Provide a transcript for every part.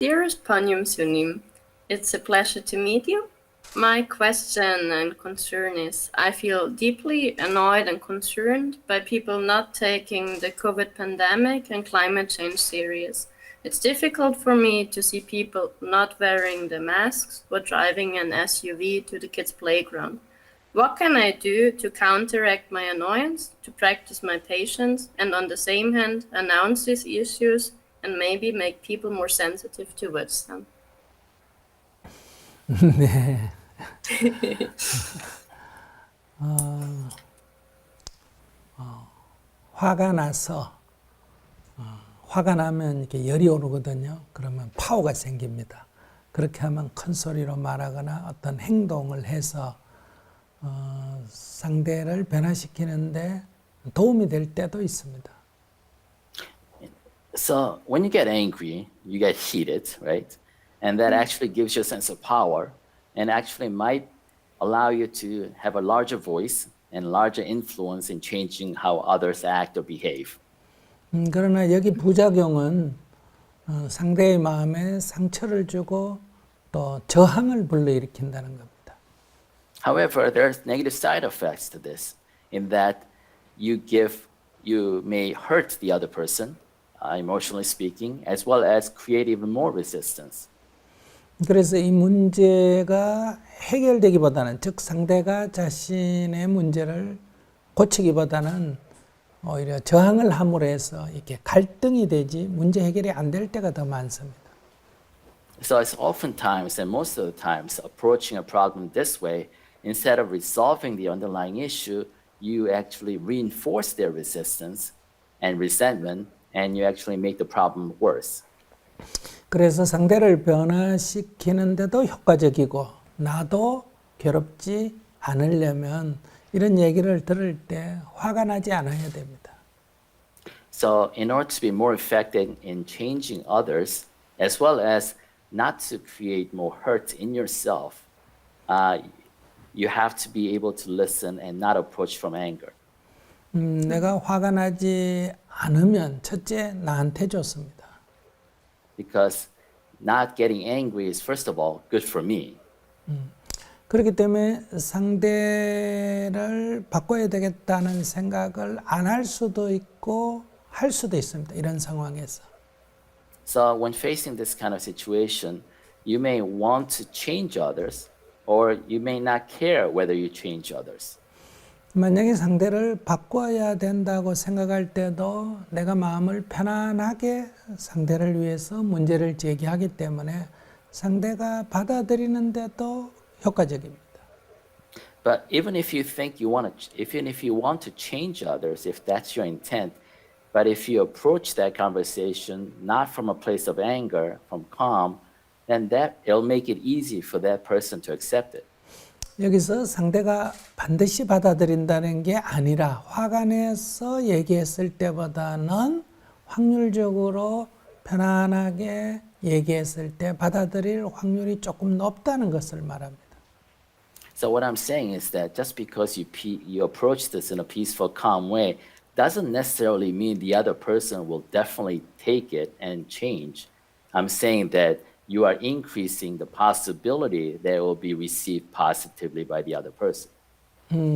Dearest Panyum Sunim, it's a pleasure to meet you. My question and concern is I feel deeply annoyed and concerned by people not taking the COVID pandemic and climate change serious. It's difficult for me to see people not wearing the masks or driving an SUV to the kids' playground. What can I do to counteract my annoyance, to practice my patience, and on the same hand, announce these issues and maybe make people more sensitive towards them? 네. 화가 나서 화가 나면 이렇게 열이 오르거든요. 그러면 파워가 생깁니다. 그렇게 하면 큰 소리로 말하거나 어떤 행동을 해서 상대를 변화시키는데 도움이 될 때도 있습니다. So when you get angry, you get heated, right? And that actually gives you a sense of power and actually might allow you to have a larger voice and larger influence in changing how others act or behave. 그러나 여기 부작용은 상대의 마음에 상처를 주고 또 저항을 불러일으킨다는 겁니다. However, there's negative side effects to this in that you may hurt the other person, emotionally speaking, as well as create even more resistance. 그래서 이 문제가 해결되기보다는 즉 상대가 자신의 문제를 고치기보다는 오히려 저항을 함으로 해서 이렇게 갈등이 되지 문제 해결이 안 될 때가 더 많습니다. So it's oftentimes and most of the times approaching a problem this way, instead of resolving the underlying issue, you actually reinforce their resistance and resentment, and you actually make the problem worse. 그래서 상대를 변화시키는데도 효과적이고 나도 괴롭지 않으려면 이런 얘기를 들을 때 화가 나지 않아야 됩니다. So in order to be more effective in changing others, as well as not to create more hurt in yourself, you have to be able to listen and not approach from anger. 내가 화가 나지 않으면 첫째 나한테 좋습니다. Because not getting angry is first of all good for me. 그렇기 때문에 상대를 바꿔야 되겠다는 생각을 안 할 수도 있고 할 수도 있습니다. 이런 상황에서. So when facing this kind of situation, you may want to change others, or you may not care whether you change others. 만약에 상대를 바꿔야 된다고 생각할 때도 내가 마음을 편안하게 상대를 위해서 문제를 제기하기 때문에 상대가 받아들이는데도 효과적입니다. But even if you think even if you want to change others, if that's your intent, but if you approach that conversation not from a place of anger, from calm, then it'll make it easy for that person to accept it. 여기서 상대가 반드시 받아들인다는 게 아니라 화가 내서 얘기했을 때보다는 확률적으로 편안하게 얘기했을 때 받아들일 확률이 조금 높다는 것을 말합니다. So what I'm saying is that just because you approach this in a peaceful, calm way doesn't necessarily mean the other person will definitely take it and change. I'm saying that you are increasing the possibility that it will be received positively by the other person.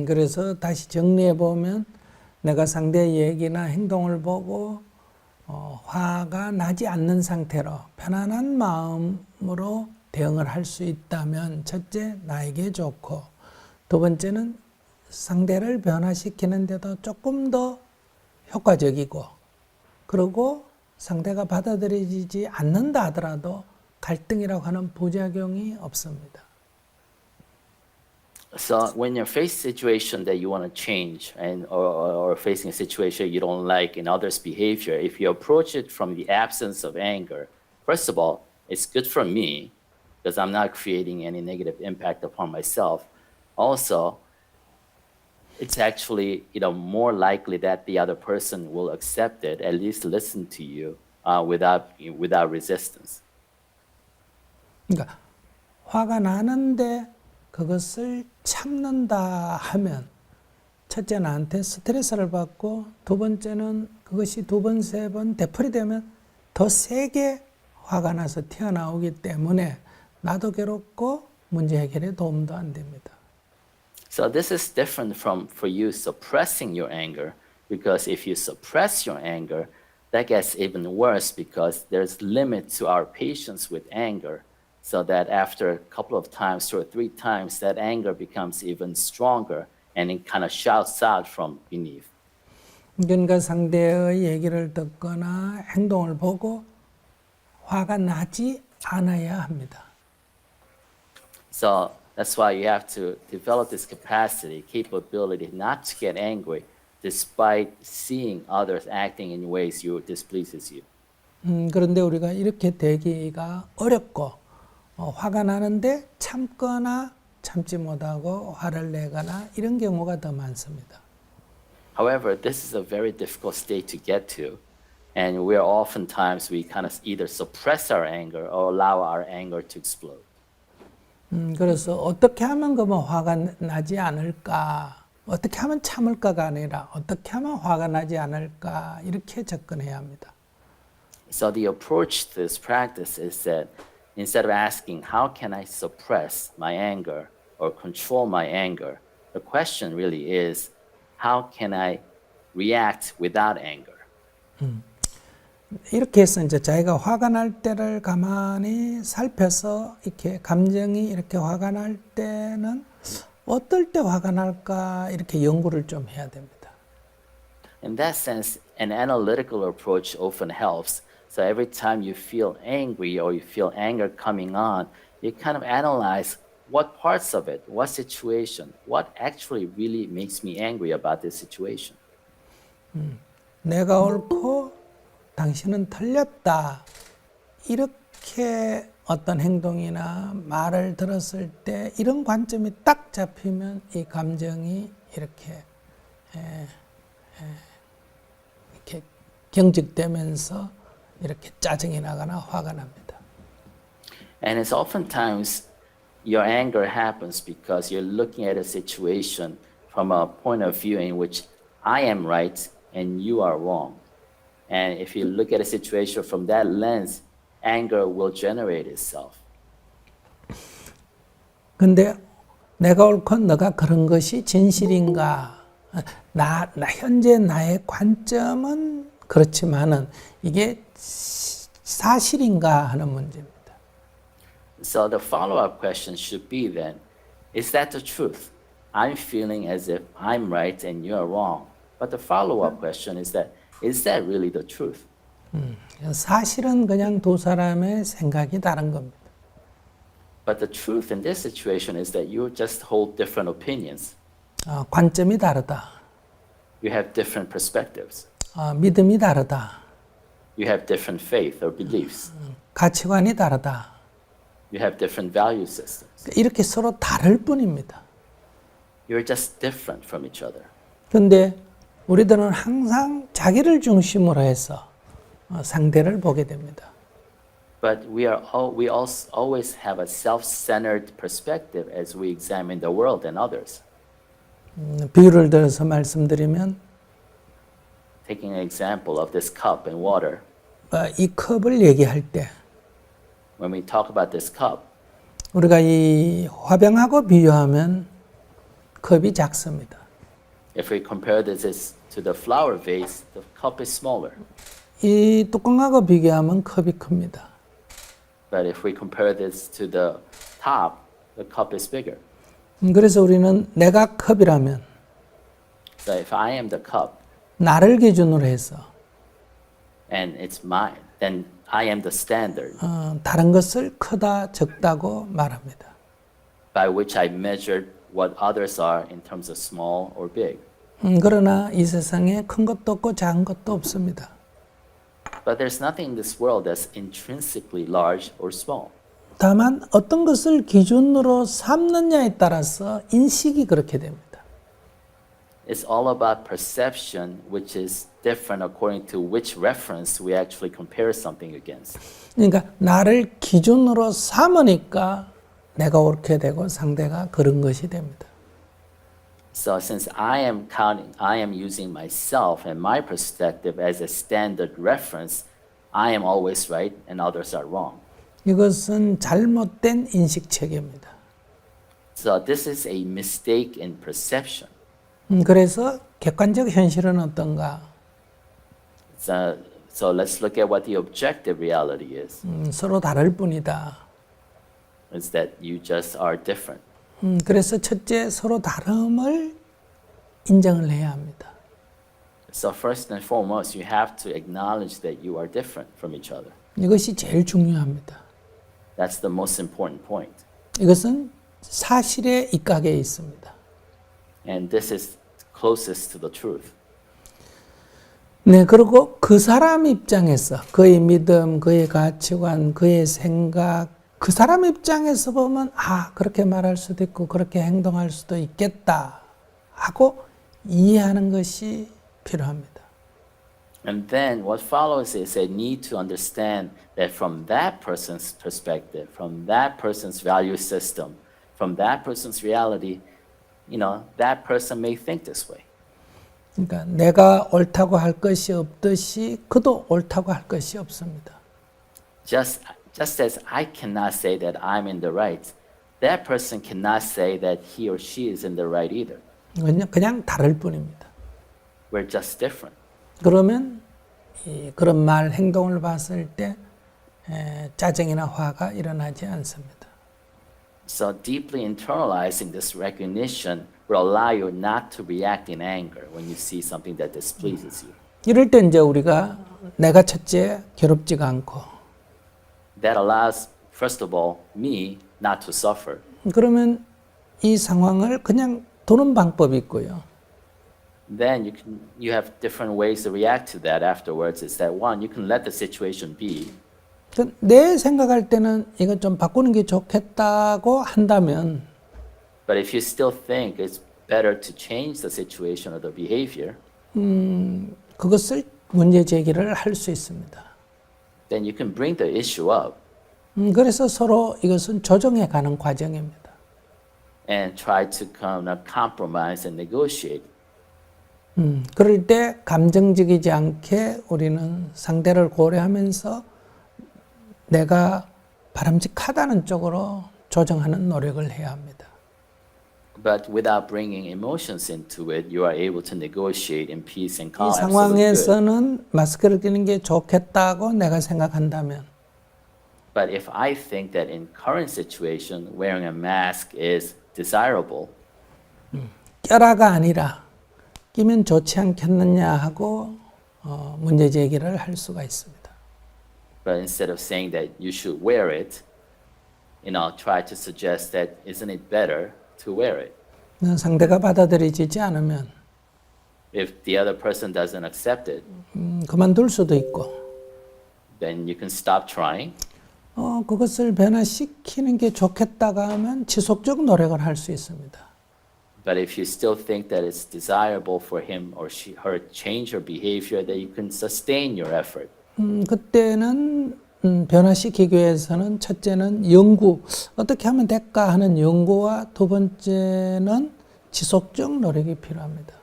그래서 다시 정리해 보면 내가 상대의 얘기나 행동을 보고 화가 나지 않는 상태로 편안한 마음으로 대응을 할 수 있다면 첫째 나에게 좋고 두 번째는 상대를 변화시키는데도 조금 더 효과적이고 그리고 상대가 받아들이지 않는다 하더라도 갈등이라고 하는 부작용이 없습니다. So when you're facing a situation that you want to change or facing a situation you don't like in others' behavior, if you approach it from the absence of anger, first of all, it's good for me because I'm not creating any negative impact upon myself. Also, it's actually more likely that the other person will accept it, at least listen to you without resistance. 그러니까 화가 나는데 그것을 참는다 하면 첫째 나한테 스트레스를 받고 두 번째는 그것이 두 번, 세 번 되풀이되면 더 세게 화가 나서 튀어나오기 때문에 나도 괴롭고 문제 해결에 도움도 안 됩니다. So this is different from for you suppressing your anger, because if you suppress your anger, that gets even worse because there's limit to our patience with anger, so that after a couple of times, 2 or 3 times, that anger becomes even stronger and it kind of shouts out from beneath. 그러니까 상대의 얘기를 듣거나 행동을 보고 화가 나지 않아야 합니다. So that's why you have to develop this capacity, capability not to get angry despite seeing others acting in ways you displeases you. 그런데 우리가 이렇게 되기가 어렵고 화가 나는데 참거나 참지 못하고 화를 내거나 이런 경우가 더 많습니다. However, this is a very difficult state to get to, and we're oftentimes we kind of either suppress our anger or allow our anger to explode. 그래서 어떻게 하면 그러면 화가 나지 않을까? 어떻게 하면 참을까가 아니라 어떻게 하면 화가 나지 않을까? 이렇게 접근해야 합니다. So the approach to this practice is that instead of asking, how can I suppress my anger or control my anger, the question really is, how can I react without anger? 이렇게 해서 이제 자기가 화가 날 때를 가만히 살펴서 이렇게 감정이 이렇게 화가 날 때는 어떨 때 화가 날까 이렇게 연구를 좀 해야 됩니다. In that sense, an analytical approach often helps. So every time you feel angry or you feel anger coming on, you kind of analyze what parts of it, what situation, what actually really makes me angry about this situation. 내가 옳고 당신은 틀렸다. 이렇게 어떤 행동이나 말을 들었을 때 이런 관점이 딱 잡히면 이 감정이 이렇게 경직되면서 이렇게 짜증이 나거나 화가 납니다. And it's oftentimes your anger happens because you're looking at a situation from a point of view in which I am right and you are wrong. And if you look at a situation from that lens, anger will generate itself. 근데 내가 옳고 너가 그런 것이 진실인가? 현재 나의 관점은 그렇지만은 이게 사실인가 하는 문제입니다. So the follow-up question should be then, is that the truth? I'm feeling as if I'm right and you're wrong. But the follow-up question is that really the truth? 사실은 그냥 두 사람의 생각이 다른 겁니다. But the truth in this situation is that you just hold different opinions. 관점이 다르다. You have different perspectives. 믿음이 다르다. You have different faith or beliefs. 가치관이 다르다. You have different value systems. 이렇게 서로 다를 뿐입니다. You're just different from each other. 그런데 우리들은 항상 자기를 중심으로 해서 상대를 보게 됩니다. But we always have a self-centered perspective as we examine the world and others. 비유를 들어서 말씀드리면 Taking an example of this cup and water. 이 컵을 얘기할 때 When we talk about this cup, 우리가 이 화병하고 비유하면 컵이 작습니다. if we compare this to the flower vase, the cup is smaller. 이 뚜껑하고 비교하면 컵이 큽니다. But if we compare this to the top, the cup is bigger. 그래서 우리는 내가 컵이라면 So if I am the cup 나를 기준으로 해서 and it's mine, then I am the standard 다른 것을 크다 적다고 말합니다. by which I measured what others are in terms of small or big. 그러나 이 세상에 큰 것도 없고 작은 것도 없습니다. But there's nothing in this world that's intrinsically large or small. 다만 어떤 것을 기준으로 삼느냐에 따라서 인식이 그렇게 됩니다. It's all about perception, which is different according to which reference we actually compare something against. 그러니까 나를 기준으로 삼으니까 내가 옳게 되고 상대가 그런 것이 됩니다. So since I am using myself and my perspective as a standard reference, I am always right and others are wrong. 이것은 잘못된 인식 체계입니다. So this is a mistake in perception. 그래서 객관적 현실은 어떤가? So let's look at what the objective reality is. 서로 다를 뿐이다. Is that you just are different. 그래서 첫째, 서로 다름을 인정을 해야 합니다. So first and foremost, you have to acknowledge that you are different from each other. 이것이 제일 중요합니다. That's the most important point. 이것은 사실에 입각해 있습니다. And this is closest to the truth. 네, 그리고 그 사람 입장에서 그의 믿음, 그의 가치관, 그의 생각, 그 사람 입장에서 보면 그렇게 말할 수도 있고 그렇게 행동할 수도 있겠다 하고 이해하는 것이 필요합니다. And then what follows is a need to understand that from that person's perspective, from that person's value system, from that person's reality, that person may think this way. 그러니까 내가 옳다고 할 것이 없듯이 그도 옳다고 할 것이 없습니다. Just as I cannot say that I'm in the right, that person cannot say that he or she is in the right either. 그냥 다를 뿐입니다. We're just different. 그러면 그런 말, 행동을 봤을 때 짜증이나 화가 일어나지 않습니다. So deeply internalizing this recognition will allow you not to react in anger when you see something that displeases you. 이럴 때 이제 우리가 내가 첫째 괴롭지가 않고 That allows, first of all, me not to suffer. 그러면 이 상황을 그냥 도는 방법이 있고요. Then you have different ways to react to that afterwards. Is that one, you can let the situation be. 내 생각할 때는 이거 좀 바꾸는 게 좋겠다고 한다면 But if you still think it's better to change the situation or the behavior, 그것을 문제 제기를 할 수 있습니다. then you can bring the issue up 그래서 서로 이것은 조정해 가는 과정입니다. and try to kind of compromise and negotiate. 그럴 때 감정적이지 않게 우리는 상대를 고려하면서 내가 바람직하다는 쪽으로 조정하는 노력을 해야 합니다. But without bringing emotions into it, you are able to negotiate in peace and 이 calm. Absolute good. 상황에서는 마스크를 끼는 게 좋겠다고 내가 생각한다면 But if I think that in current situation, wearing a mask is desirable, 껴라가 아니라 끼면 좋지 않겠느냐 하고 문제 제기를 할 수가 있습니다. but instead of saying that you should wear it, try to suggest that isn't it better to wear it? 상대가 받아들이지 않으면 If the other person doesn't accept it, 그만둘 수도 있고 then you can stop trying. 그것을 변화시키는 게 좋겠다가 하면 지속적 노력을 할 수 있습니다. But if you still think that it's desirable for him or her change her behavior, that you can sustain your effort. 그때는 변화시키기 위해서는 첫째는 연구, 어떻게 하면 될까 하는 연구와 두 번째는 지속적 노력이 필요합니다.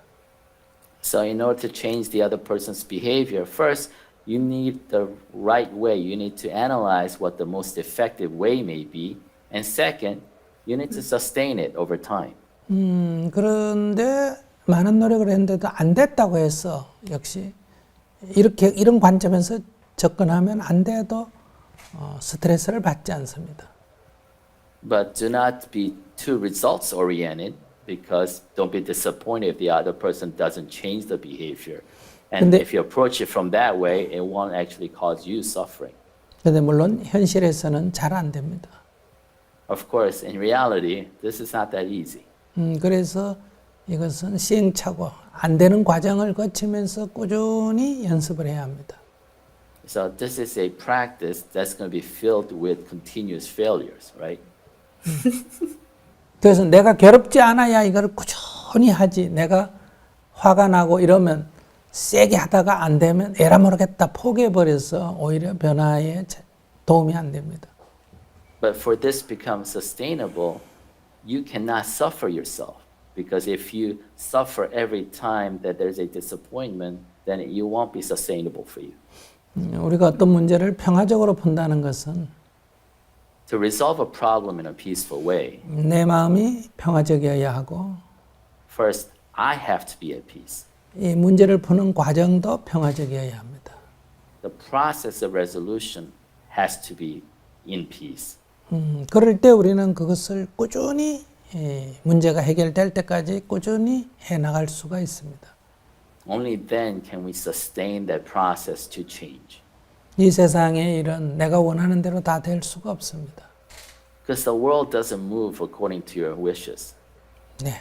So in order to change the other person's behavior, first, you need the right way. You need to analyze what the most effective way may be. And second, you need to sustain it over time. 그런데 많은 노력을 했는데도 안 됐다고 해서 역시 이런 관점에서 접근하면 안 돼도 스트레스를 받지 않습니다. But do not be too results oriented, because don't be disappointed if the other person doesn't change the behavior. And 근데- if you approach it from that way, it won't actually cause you suffering. 그런데 물론 현실에서는 잘 안 됩니다. Of course, in reality, this is not that easy. 그래서 이것은 시행착오, 안 되는 과정을 거치면서 꾸준히 연습을 해야 합니다. So this is a practice that's going to be filled with continuous failures, right? 그래서 내가 괴롭지 않아야 이걸 꾸준히 하지. 내가 화가 나고 이러면 세게 하다가 안 되면 에라 모르겠다 포기해버려서 오히려 변화에 도움이 안 됩니다. But for this to become sustainable, you cannot suffer yourself. Because if you suffer every time that there's a disappointment, then you won't be sustainable for you. 우리가 어떤 문제를 평화적으로 푼다는 것은 To resolve a problem in a peaceful way, 내 마음이 평화적이어야 하고 first, I have to be at peace. 이 문제를 푸는 과정도 평화적이어야 합니다. The process of resolution has to be in peace. 그럴 때 우리는 그것을 꾸준히 문제가 해결될 때까지 꾸준히 해 나갈 수가 있습니다. Only then can we sustain that process to change. 이 세상의 일은 내가 원하는 대로 다 될 수가 없습니다. Because the world doesn't move according to your wishes. 네.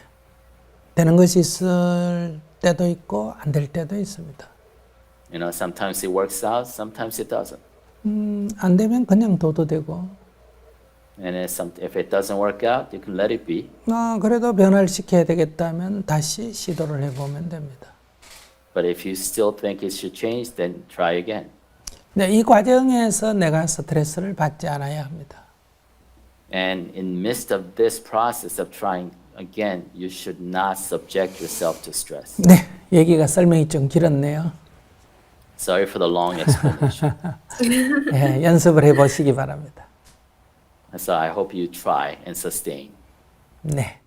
되는 것이 있을 때도 있고 안 될 때도 있습니다. You know, sometimes it works out, sometimes it doesn't. 안 되면 그냥 둬도 되고 And if it doesn't work out, you can let it be. 그래도 변화를 시켜야 되겠다면 다시 시도를 해보면 됩니다. But if you still think it should change, then try again. 네, 이 과정에서 내가 스트레스를 받지 않아야 합니다. And in midst of this process of trying again, you should not subject yourself to stress. 네, 얘기가 설명이 좀 길었네요. Sorry for the long explanation. 네, 연습을 해보시기 바랍니다. So I hope you try and sustain. 네.